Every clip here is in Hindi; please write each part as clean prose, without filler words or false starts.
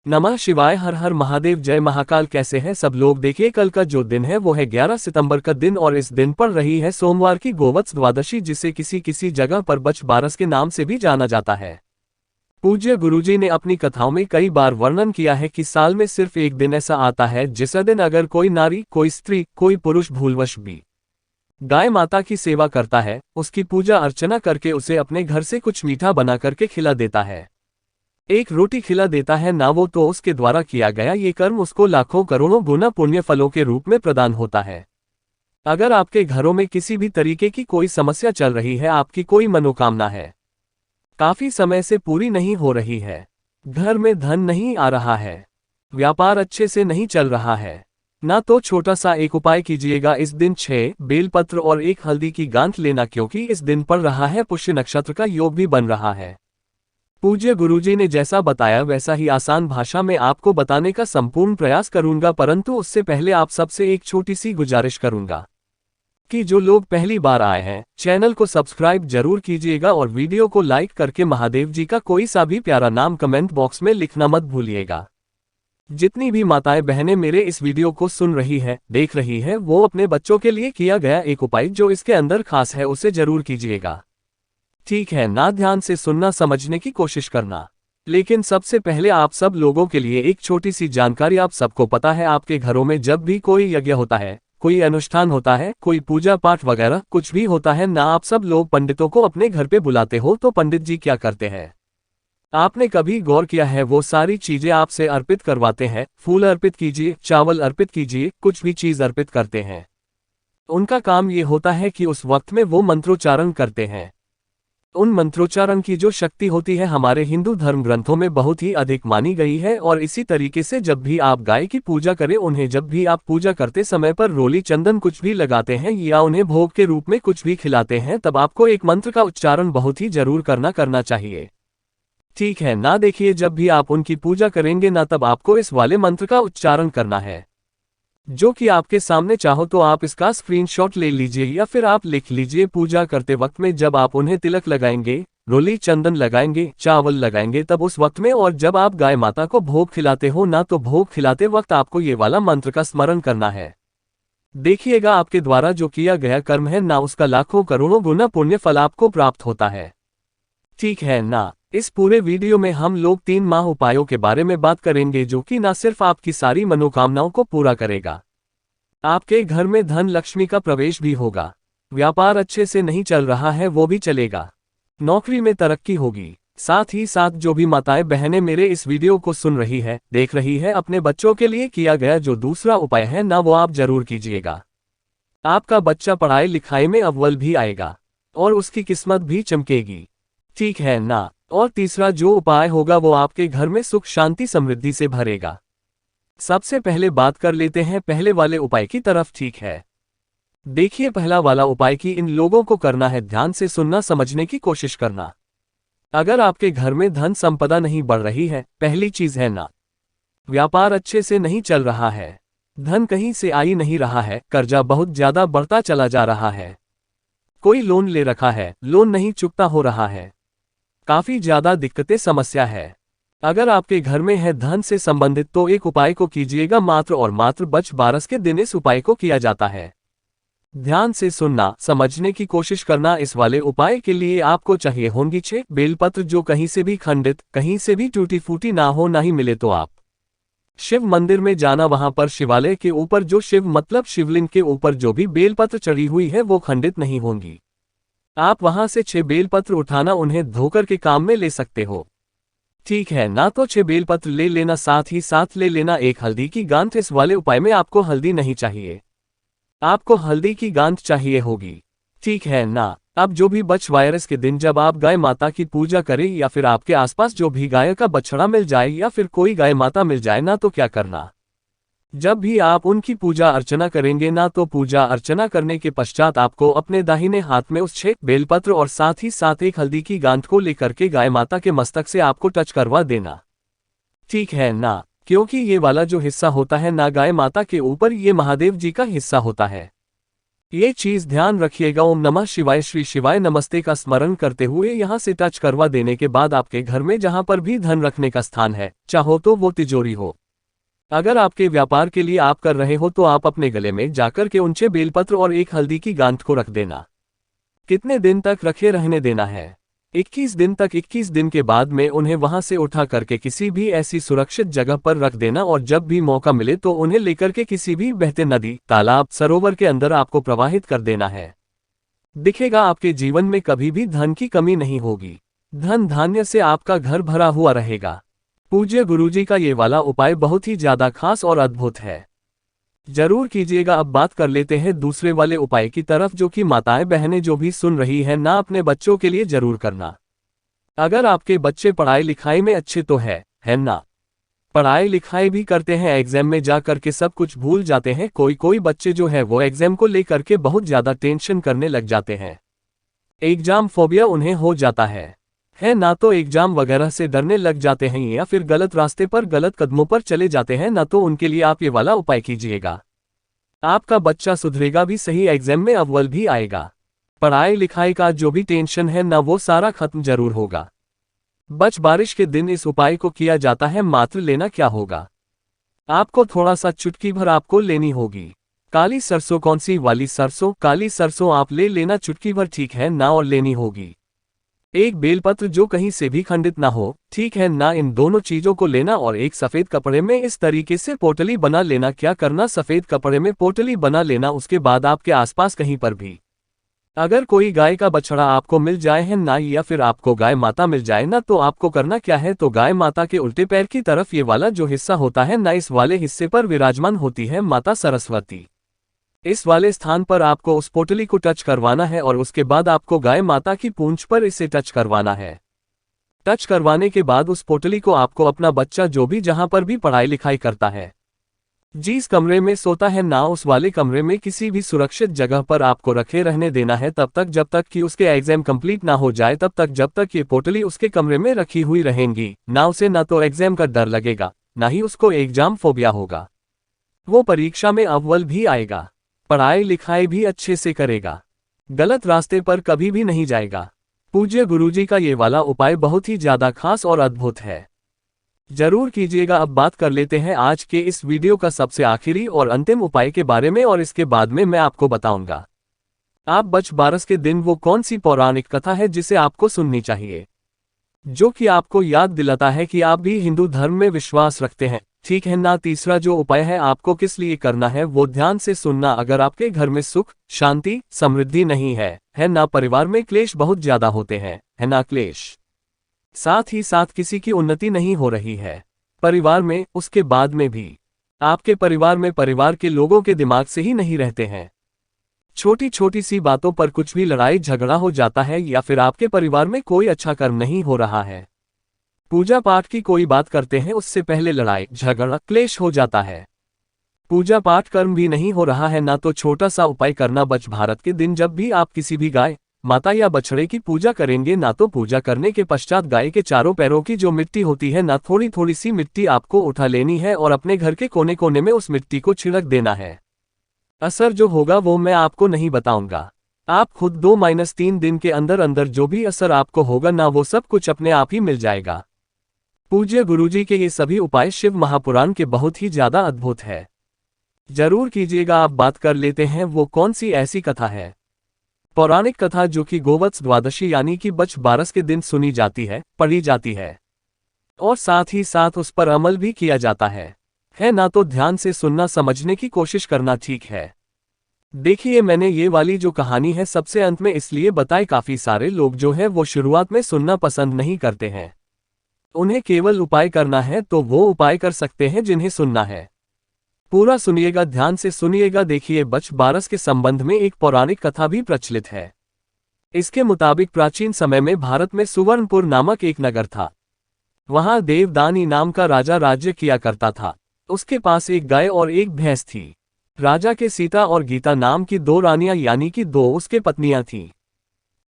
नमः शिवाय। हर हर महादेव। जय महाकाल। कैसे हैं सब लोग। देखिए कल का जो दिन है वो है 11 सितंबर का दिन और इस दिन पड़ रही है सोमवार की गोवत्स द्वादशी, जिसे किसी किसी जगह पर बछ बारस के नाम से भी जाना जाता है। पूज्य गुरुजी ने अपनी कथाओं में कई बार वर्णन किया है कि साल में सिर्फ एक दिन ऐसा आता है जिस दिन अगर कोई नारी, कोई स्त्री, कोई पुरुष भूलवश भी गाय माता की सेवा करता है, उसकी पूजा अर्चना करके उसे अपने घर से कुछ मीठा बना करके खिला देता है, एक रोटी खिला देता है ना, वो तो उसके द्वारा किया गया ये कर्म उसको लाखों करोड़ों गुना पुण्य फलों के रूप में प्रदान होता है। अगर आपके घरों में किसी भी तरीके की कोई समस्या चल रही है, आपकी कोई मनोकामना है काफी समय से पूरी नहीं हो रही है, घर में धन नहीं आ रहा है, व्यापार अच्छे से नहीं चल रहा है ना, तो छोटा सा एक उपाय कीजिएगा। इस दिन 6 बेलपत्र और 1 हल्दी की गांठ लेना, क्योंकि इस दिन पड़ रहा है पुष्य नक्षत्र का योग भी बन रहा है। पूज्य गुरुजी ने जैसा बताया वैसा ही आसान भाषा में आपको बताने का संपूर्ण प्रयास करूंगा, परंतु उससे पहले आप सबसे एक छोटी सी गुजारिश करूंगा कि जो लोग पहली बार आए हैं चैनल को सब्सक्राइब जरूर कीजिएगा और वीडियो को लाइक करके महादेव जी का कोई सा भी प्यारा नाम कमेंट बॉक्स में लिखना मत भूलिएगा। जितनी भी माताएं बहनें मेरे इस वीडियो को सुन रही है, देख रही है, वो अपने बच्चों के लिए किया गया एक उपाय जो इसके अंदर खास है उसे जरूर कीजिएगा। ठीक है ना, ध्यान से सुनना, समझने की कोशिश करना। लेकिन सबसे पहले आप सब लोगों के लिए एक छोटी सी जानकारी। आप सबको पता है आपके घरों में जब भी कोई यज्ञ होता है, कोई अनुष्ठान होता है, कोई पूजा पाठ वगैरह कुछ भी होता है ना, आप सब लोग पंडितों को अपने घर पे बुलाते हो, तो पंडित जी क्या करते हैं आपने कभी गौर किया है? वो सारी चीजें आपसे अर्पित करवाते हैं। फूल अर्पित कीजिए, चावल अर्पित कीजिए, कुछ भी चीज अर्पित करते हैं। उनका काम ये होता है कि उस वक्त में वो मंत्रोच्चारण करते हैं। उन मंत्रोच्चारण की जो शक्ति होती है हमारे हिंदू धर्म ग्रंथों में बहुत ही अधिक मानी गई है। और इसी तरीके से जब भी आप गाय की पूजा करें, उन्हें जब भी आप पूजा करते समय पर रोली चंदन कुछ भी लगाते हैं या उन्हें भोग के रूप में कुछ भी खिलाते हैं, तब आपको एक मंत्र का उच्चारण बहुत ही जरूर करना चाहिए। ठीक है ना, देखिए जब भी आप उनकी पूजा करेंगे ना, तब आपको इस वाले मंत्र का उच्चारण करना है, जो कि आपके सामने। चाहो तो आप इसका स्क्रीनशॉट ले लीजिए या फिर आप लिख लीजिए। पूजा करते वक्त में जब आप उन्हें तिलक लगाएंगे, रोली चंदन लगाएंगे, चावल लगाएंगे, तब उस वक्त में और जब आप गाय माता को भोग खिलाते हो ना, तो भोग खिलाते वक्त आपको ये वाला मंत्र का स्मरण करना है। देखिएगा आपके द्वारा जो किया गया कर्म है ना, उसका लाखों करोड़ों गुना पुण्य फल आपको प्राप्त होता है। ठीक है ना, इस पूरे वीडियो में हम लोग 3 माह उपायों के बारे में बात करेंगे, जो कि न सिर्फ आपकी सारी मनोकामनाओं को पूरा करेगा, आपके घर में धन लक्ष्मी का प्रवेश भी होगा, व्यापार अच्छे से नहीं चल रहा है वो भी चलेगा, नौकरी में तरक्की होगी। साथ ही साथ जो भी माताएं बहनें मेरे इस वीडियो को सुन रही है, देख रही है, अपने बच्चों के लिए किया गया जो दूसरा उपाय है ना, वो आप जरूर कीजिएगा। आपका बच्चा पढ़ाई लिखाई में अव्वल भी आएगा और उसकी किस्मत भी चमकेगी। ठीक है ना। और तीसरा जो उपाय होगा वो आपके घर में सुख शांति समृद्धि से भरेगा। सबसे पहले बात कर लेते हैं पहले वाले उपाय की तरफ। ठीक है, देखिए पहला वाला उपाय की इन लोगों को करना है, ध्यान से सुनना, समझने की कोशिश करना। अगर आपके घर में धन संपदा नहीं बढ़ रही है, पहली चीज है ना, व्यापार अच्छे से नहीं चल रहा है, धन कहीं से आ ही नहीं रहा है, कर्जा बहुत ज्यादा बढ़ता चला जा रहा है, कोई लोन ले रखा है, लोन नहीं चुकता हो रहा है, काफी ज्यादा दिक्कतें समस्या है। अगर आपके घर में है धन से संबंधित, तो एक उपाय को कीजिएगा, मात्र और मात्र बछ बारस के दिन इस उपाय को किया जाता है। ध्यान से सुनना, समझने की कोशिश करना। इस वाले उपाय के लिए आपको चाहिए होंगी 6 बेलपत्र, जो कहीं से भी खंडित, कहीं से भी टूटी फूटी ना हो, ना ही मिले तो आप शिव मंदिर में जाना, वहां पर शिवालय के ऊपर जो शिव मतलब शिवलिंग के ऊपर जो भी बेलपत्र चढ़ी हुई है वो खंडित नहीं होंगी। आप वहां से 6 बेलपत्र उठाना, उन्हें धोकर के काम में ले सकते हो। ठीक है ना, तो 6 बेलपत्र ले लेना, साथ ही साथ ले लेना 1 हल्दी की गांठ। इस वाले उपाय में आपको हल्दी नहीं चाहिए, आपको हल्दी की गांठ चाहिए होगी। ठीक है ना। अब जो भी बछ वायरस के दिन जब आप गाय माता की पूजा करें या फिर आपके आसपास जो भी गाय का बछड़ा मिल जाए या फिर कोई गाय माता मिल जाए ना, तो क्या करना, जब भी आप उनकी पूजा अर्चना करेंगे ना, तो पूजा अर्चना करने के पश्चात आपको अपने दाहिने हाथ में उस 6 बेलपत्र और साथ ही साथ 1 हल्दी की गांठ को लेकर के गाय माता के मस्तक से आपको टच करवा देना। ठीक है ना, क्योंकि ये वाला जो हिस्सा होता है ना गाय माता के ऊपर, ये महादेव जी का हिस्सा होता है। ये चीज ध्यान रखिएगा। ओम नमः शिवाय, श्री शिवाय नमस्ते का स्मरण करते हुए यहाँ से टच करवा देने के बाद आपके घर में जहाँ पर भी धन रखने का स्थान है, चाहो तो वो तिजोरी हो, अगर आपके व्यापार के लिए आप कर रहे हो तो आप अपने गले में जाकर के ऊंचे बेलपत्र और एक हल्दी की गांठ को रख देना। कितने दिन तक रखे रहने देना है? 21 दिन तक। 21 दिन के बाद में उन्हें वहां से उठा करके किसी भी ऐसी सुरक्षित जगह पर रख देना और जब भी मौका मिले तो उन्हें लेकर के किसी भी बहते नदी, तालाब, सरोवर के अंदर आपको प्रवाहित कर देना है। दिखेगा आपके जीवन में कभी भी धन की कमी नहीं होगी। धन धान्य से आपका घर भरा हुआ रहेगा। पूज्य गुरुजी का ये वाला उपाय बहुत ही ज्यादा खास और अद्भुत है, जरूर कीजिएगा। अब बात कर लेते हैं दूसरे वाले उपाय की तरफ, जो कि माताएं बहनें जो भी सुन रही हैं ना, अपने बच्चों के लिए जरूर करना। अगर आपके बच्चे पढ़ाई लिखाई में अच्छे तो है ना, पढ़ाई लिखाई भी करते हैं, एग्जाम में जा करके सब कुछ भूल जाते हैं। कोई बच्चे जो है वो एग्जाम को लेकर के बहुत ज्यादा टेंशन करने लग जाते हैं, एग्जाम फोबिया उन्हें हो जाता है ना, तो एग्जाम वगैरह से डरने लग जाते हैं या फिर गलत रास्ते पर गलत कदमों पर चले जाते हैं ना, तो उनके लिए आप ये वाला उपाय कीजिएगा। आपका बच्चा सुधरेगा भी, सही एग्जाम में अव्वल भी आएगा। पढ़ाई लिखाई का जो भी टेंशन है ना, वो सारा खत्म जरूर होगा। बारिश के दिन इस उपाय को किया जाता है। मात्र लेना क्या होगा, आपको थोड़ा सा चुटकी भर आपको लेनी होगी काली सरसों। कौन सी वाली सरसों? काली सरसों आप ले लेना चुटकी भर, ठीक है ना, और लेनी होगी एक बेलपत्र जो कहीं से भी खंडित ना हो, ठीक है ना। इन दोनों चीजों को लेना और एक सफेद कपड़े में इस तरीके से पोटली बना लेना। क्या करना, सफेद कपड़े में पोटली बना लेना। उसके बाद आपके आसपास कहीं पर भी अगर कोई गाय का बछड़ा आपको मिल जाए है ना, या फिर आपको गाय माता मिल जाए ना, तो आपको करना क्या है, तो गाय माता के उल्टे पैर की तरफ ये वाला जो हिस्सा होता है ना, इस वाले हिस्से पर विराजमान होती है माता सरस्वती। इस वाले स्थान पर आपको उस पोटली को टच करवाना है और उसके बाद आपको गाय माता की पूंछ पर इसे टच करवाना है। टच करवाने के बाद उस पोटली को आपको अपना बच्चा जो भी जहां पर भी पढ़ाई लिखाई करता है, जिस कमरे में सोता है ना, उस वाले कमरे में किसी भी सुरक्षित जगह पर आपको रखे रहने देना है, तब तक जब तक कि उसके एग्जाम कंप्लीट ना हो जाए, तब तक जब तक ये पोटली उसके कमरे में रखी हुई रहेंगी ना, उसे ना तो एग्जाम का डर लगेगा, ना ही उसको एग्जाम फोबिया होगा। वो परीक्षा में अव्वल भी आएगा, पढ़ाई लिखाई भी अच्छे से करेगा, गलत रास्ते पर कभी भी नहीं जाएगा। पूज्य गुरुजी का ये वाला उपाय बहुत ही ज्यादा खास और अद्भुत है, जरूर कीजिएगा। अब बात कर लेते हैं आज के इस वीडियो का सबसे आखिरी और अंतिम उपाय के बारे में, और इसके बाद में मैं आपको बताऊंगा आप बारस के दिन वो कौन सी पौराणिक कथा है जिसे आपको सुननी चाहिए, जो कि आपको याद दिलाता है कि आप भी हिंदू धर्म में विश्वास रखते हैं, ठीक है ना। तीसरा जो उपाय है आपको किस लिए करना है वो ध्यान से सुनना। अगर आपके घर में सुख शांति समृद्धि नहीं है ना, परिवार में क्लेश बहुत ज्यादा होते हैं, है ना, क्लेश, साथ ही साथ किसी की उन्नति नहीं हो रही है परिवार में, उसके बाद में भी आपके परिवार में परिवार के लोगों के दिमाग से ही नहीं रहते हैं, छोटी छोटी सी बातों पर कुछ भी लड़ाई झगड़ा हो जाता है, या फिर आपके परिवार में कोई अच्छा कर्म नहीं हो रहा है, पूजा पाठ की कोई बात करते हैं उससे पहले लड़ाई झगड़ा क्लेश हो जाता है, पूजा पाठ कर्म भी नहीं हो रहा है ना, तो छोटा सा उपाय करना। भारत के दिन जब भी आप किसी भी गाय माता या बछड़े की पूजा करेंगे ना, तो पूजा करने के पश्चात गाय के चारों पैरों की जो मिट्टी होती है ना, थोड़ी थोड़ी सी मिट्टी आपको उठा लेनी है और अपने घर के कोने कोने में उस मिट्टी को छिड़क देना है। असर जो होगा वो मैं आपको नहीं बताऊंगा, आप खुद 2-3 दिन के अंदर अंदर जो भी असर आपको होगा ना, वो सब कुछ अपने आप ही मिल जाएगा। पूज्य गुरुजी के ये सभी उपाय शिव महापुराण के बहुत ही ज्यादा अद्भुत है, जरूर कीजिएगा। आप बात कर लेते हैं वो कौन सी ऐसी कथा है, पौराणिक कथा जो कि गोवत्स द्वादशी यानी कि बारस के दिन सुनी जाती है, पढ़ी जाती है और साथ ही साथ उस पर अमल भी किया जाता है ना, तो ध्यान से सुनना, समझने की कोशिश करना, ठीक है। देखिए मैंने ये वाली जो कहानी है सबसे अंत में इसलिए बताई, काफी सारे लोग जो है वो शुरुआत में सुनना पसंद नहीं करते हैं, उन्हें केवल उपाय करना है तो वो उपाय कर सकते हैं जिन्हें सुनना है। पूरा सुनिएगा, ध्यान से सुनिएगा। देखिए बारस के संबंध में एक पौराणिक कथा भी प्रचलित है। इसके मुताबिक प्राचीन समय में भारत में सुवर्णपुर नामक एक नगर था। वहां देवदानी नाम का राजा राज्य किया करता था। उसके पास एक गाय और एक भैंस थी। राजा के सीता और गीता नाम की 2 रानियां यानी कि 2 उसके पत्नियां थीं।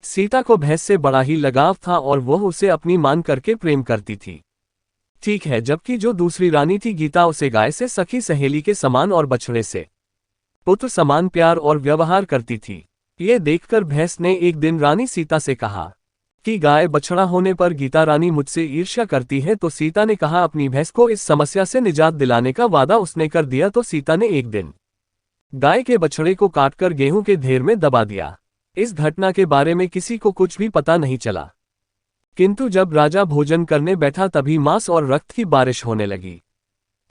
सीता को भैंस से बड़ा ही लगाव था और वह उसे अपनी मान करके प्रेम करती थी, ठीक है, जबकि जो दूसरी रानी थी गीता, उसे गाय से सखी सहेली के समान और बछड़े से पुत्र समान प्यार और व्यवहार करती थी। ये देखकर भैंस ने एक दिन रानी सीता से कहा कि गाय बछड़ा होने पर गीता रानी मुझसे ईर्ष्या करती है। तो सीता ने कहा अपनी भैंस को इस समस्या से निजात दिलाने का वादा उसने कर दिया। तो सीता ने एक दिन गाय के बछड़े को काटकर गेहूं के ढेर में दबा दिया। इस घटना के बारे में किसी को कुछ भी पता नहीं चला, किंतु जब राजा भोजन करने बैठा तभी मांस और रक्त की बारिश होने लगी।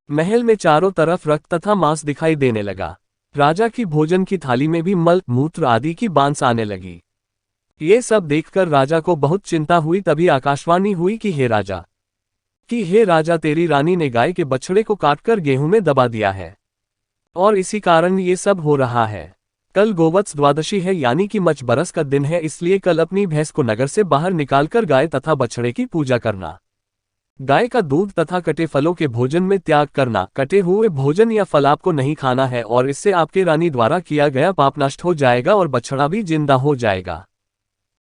महल में चारों तरफ रक्त तथा मांस दिखाई देने लगा। राजा की भोजन की थाली में भी मल मूत्र आदि की बांस आने लगी। ये सब देखकर राजा को बहुत चिंता हुई। तभी आकाशवाणी हुई कि हे राजा तेरी रानी ने गाय के बछड़े को काटकर गेहूं में दबा दिया है और इसी कारण ये सब हो रहा है। कल गोवत्स द्वादशी है, यानी कि मच बरस का दिन है, इसलिए कल अपनी भैंस को नगर से बाहर निकालकर गाय तथा बछड़े की पूजा करना। गाय का दूध तथा कटे फलों के भोजन में त्याग करना। कटे हुए भोजन या फल आपको नहीं खाना है और इससे आपके रानी द्वारा किया गया पाप नष्ट हो जाएगा और बछड़ा भी जिंदा हो जाएगा।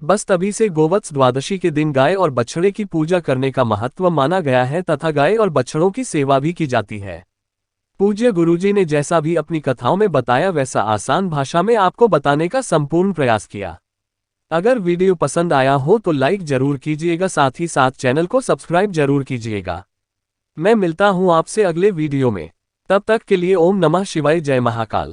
बस तभी से गोवत्स द्वादशी के दिन गाय और बछड़े की पूजा करने का महत्व माना गया है तथा गाय और बछड़ों की सेवा भी की जाती है। पूज्य गुरुजी ने जैसा भी अपनी कथाओं में बताया वैसा आसान भाषा में आपको बताने का संपूर्ण प्रयास किया। अगर वीडियो पसंद आया हो तो लाइक जरूर कीजिएगा, साथ ही साथ चैनल को सब्सक्राइब जरूर कीजिएगा। मैं मिलता हूं आपसे अगले वीडियो में, तब तक के लिए ओम नमः शिवाय, जय महाकाल।